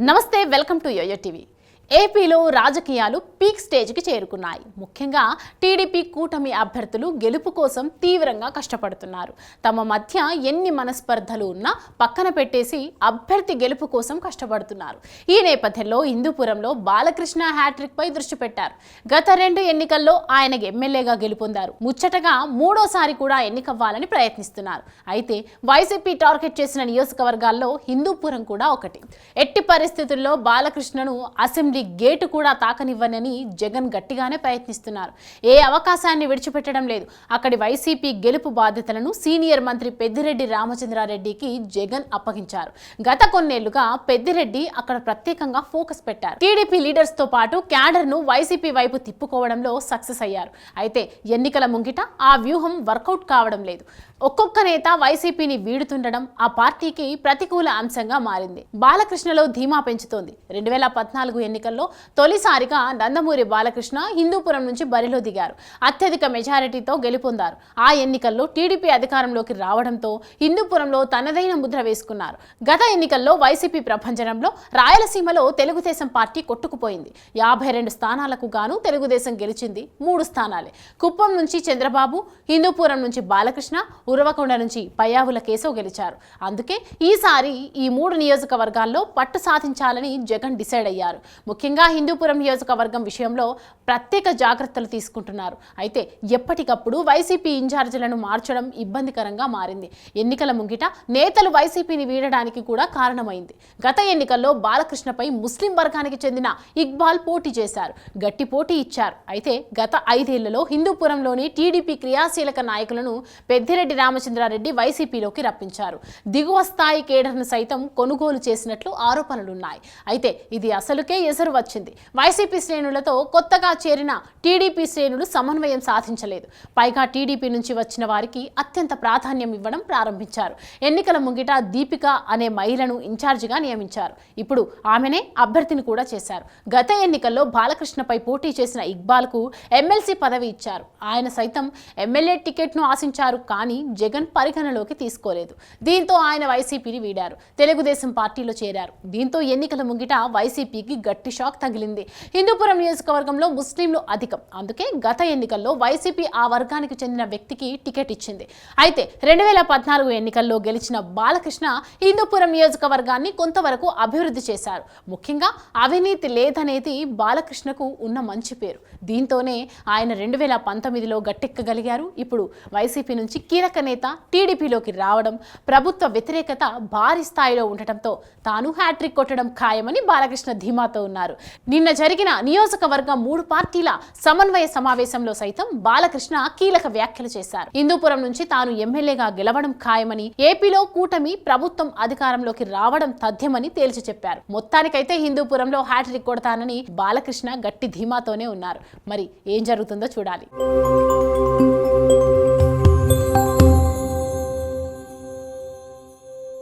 నమస్తే welcome to yo-yo TV. ఏపీలో రాజకీయాలు పీక్ స్టేజ్కి చేరుకున్నాయి. ముఖ్యంగా టీడీపీ కూటమి అభ్యర్థులు గెలుపు కోసం తీవ్రంగా కష్టపడుతున్నారు. తమ మధ్య ఎన్ని మనస్పర్ధలు ఉన్నా పక్కన పెట్టేసి అభ్యర్థి గెలుపు కోసం కష్టపడుతున్నారు. ఈ నేపథ్యంలో హిందూపురంలో బాలకృష్ణ హ్యాట్రిక్ పై దృష్టి పెట్టారు. గత 2 ఎన్నికల్లో ఆయన ఎమ్మెల్యేగా గెలుపొందారు. ముచ్చటగా మూడోసారి కూడా ఎన్నికవ్వాలని ప్రయత్నిస్తున్నారు. అయితే వైసీపీ టార్గెట్ చేసిన నియోజకవర్గాల్లో హిందూపురం కూడా ఒకటి. ఎట్టి పరిస్థితుల్లో బాలకృష్ణను అసెంబ్లీ గేటు కూడా తాకనివ్వనని జగన్ గట్టిగానే ప్రయత్నిస్తున్నారు. ఏ అవకాశాన్ని విడిచిపెట్టడం లేదు. అక్కడి వైసీపీ గెలుపు బాధ్యతలను సీనియర్ మంత్రి పెద్దిరెడ్డి రామచంద్రారెడ్డికి జగన్ అప్పగించారు. గత కొన్నేళ్లుగా పెద్దిరెడ్డి అక్కడ ప్రత్యేకంగా ఫోకస్ పెట్టారు. టీడీపీ లీడర్స్ తో పాటు క్యాడర్ ను వైసీపీ వైపు తిప్పుకోవడంలో సక్సెస్ అయ్యారు. అయితే ఎన్నికల ముంగిట ఆ వ్యూహం వర్కౌట్ కావడం లేదు. ఒక్కొక్క నేత వైసీపీని వీడుతుండడం ఆ పార్టీకి ప్రతికూల అంశంగా మారింది. బాలకృష్ణలో ధీమా పెంచుతోంది. 2014 ఎన్నికల్లో తొలిసారిగా నందమూరి బాలకృష్ణ హిందూపురం నుంచి బరిలో దిగారు. అత్యధిక మెజారిటీతో గెలుపొందారు. ఆ ఎన్నికల్లో టీడీపీ అధికారంలోకి రావడంతో హిందూపురంలో తనదైన ముద్ర వేసుకున్నారు. గత ఎన్నికల్లో వైసీపీ ప్రభంజనంలో రాయలసీమలో తెలుగుదేశం పార్టీ కొట్టుకుపోయింది. 52 స్థానాలకు గాను తెలుగుదేశం గెలిచింది 3 స్థానాలే. కుప్పం నుంచి చంద్రబాబు, హిందూపురం నుంచి బాలకృష్ణ, ఉరవకొండ నుంచి పయ్యావుల కేశవ్ గెలిచారు. అందుకే ఈసారి ఈ 3 నియోజకవర్గాల్లో పట్టు సాధించాలని జగన్ డిసైడ్ అయ్యారు. ముఖ్యంగా హిందూపురం నియోజకవర్గం విషయంలో ప్రత్యేక జాగ్రత్తలు తీసుకుంటున్నారు. అయితే ఎప్పటికప్పుడు వైసీపీ ఇన్ఛార్జీలను మార్చడం ఇబ్బందికరంగా మారింది. ఎన్నికల ముంగిట నేతలు వైసీపీని వీడడానికి కూడా కారణమైంది. గత ఎన్నికల్లో బాలకృష్ణపై ముస్లిం వర్గానికి చెందిన ఇక్బాల్ పోటీ చేశారు. గట్టి పోటీ ఇచ్చారు. అయితే గత 5 ఏళ్లలో హిందూపురంలోని టీడీపీ క్రియాశీలక నాయకులను పెద్దిరెడ్డి రామచంద్రారెడ్డి వైసీపీలోకి రప్పించారు. దిగువ స్థాయి కేడర్ను సైతం కొనుగోలు చేసినట్లు ఆరోపణలున్నాయి. అయితే ఇది అసలుకే ఎసరు వచ్చింది. వైసీపీ శ్రేణులతో కొత్తగా చేరిన టీడీపీ శ్రేణులు సమన్వయం సాధించలేదు. పైగా టీడీపీ నుంచి వచ్చిన వారికి అత్యంత ప్రాధాన్యం ఇవ్వడం ప్రారంభించారు. ఎన్నికల ముంగిట దీపిక అనే మహిళను ఇన్ఛార్జిగా నియమించారు. ఇప్పుడు ఆమెనే అభ్యర్థిని కూడా చేశారు. గత ఎన్నికల్లో బాలకృష్ణపై పోటీ చేసిన ఇక్బాల్కు ఎమ్మెల్సీ పదవి ఇచ్చారు. ఆయన సైతం ఎమ్మెల్యే టికెట్ను ఆశించారు. కానీ జగన్ పరిగణలోకి తీసుకోలేదు. దీంతో ఆయన వైసీపీని వీడారు. తెలుగుదేశం పార్టీలో చేరారు. దీంతో ఎన్నికల ముంగిట వైసీపీకి గట్టి షాక్ తగిలింది. హిందూపురం నియోజకవర్గంలో ముస్లింలు అధికం. అందుకే గత ఎన్నికల్లో వైసీపీ ఆ వర్గానికి చెందిన వ్యక్తికి టికెట్ ఇచ్చింది. అయితే 2014 ఎన్నికల్లో గెలిచిన బాలకృష్ణ హిందూపురం నియోజకవర్గాన్ని కొంతవరకు అభివృద్ధి చేశారు. ముఖ్యంగా అవినీతి లేదనేది బాలకృష్ణకు ఉన్న మంచి పేరు. దీంతోనే ఆయన 2019లో గట్టెక్కగలిగారు. ఇప్పుడు వైసీపీ నుంచి కీలక నేత టీడీపీలోకి రావడం, ప్రభుత్వ వ్యతిరేకత భారీ స్థాయిలో ఉండటంతో తాను హ్యాట్రిక్ కొట్టడం ఖాయమని బాలకృష్ణ ధీమాతో ఉన్నారు. నిన్న జరిగిన నియోజకవర్గం 3 పార్టీల సమన్వయ సమావేశంలో సైతం బాలకృష్ణ కీలక వ్యాఖ్యలు చేశారు. హిందూపురం నుంచి తాను ఎమ్మెల్యేగా గెలవడం ఖాయమని, ఏపీలో కూటమి ప్రభుత్వం అధికారంలోకి రావడం తథ్యమని తేల్చి చెప్పారు. మొత్తానికైతే హిందూపురంలో హ్యాట్రిక్ కొడతానని బాలకృష్ణ గట్టి ధీమాతోనే ఉన్నారు. మరి ఏం జరుగుతుందో చూడాలి.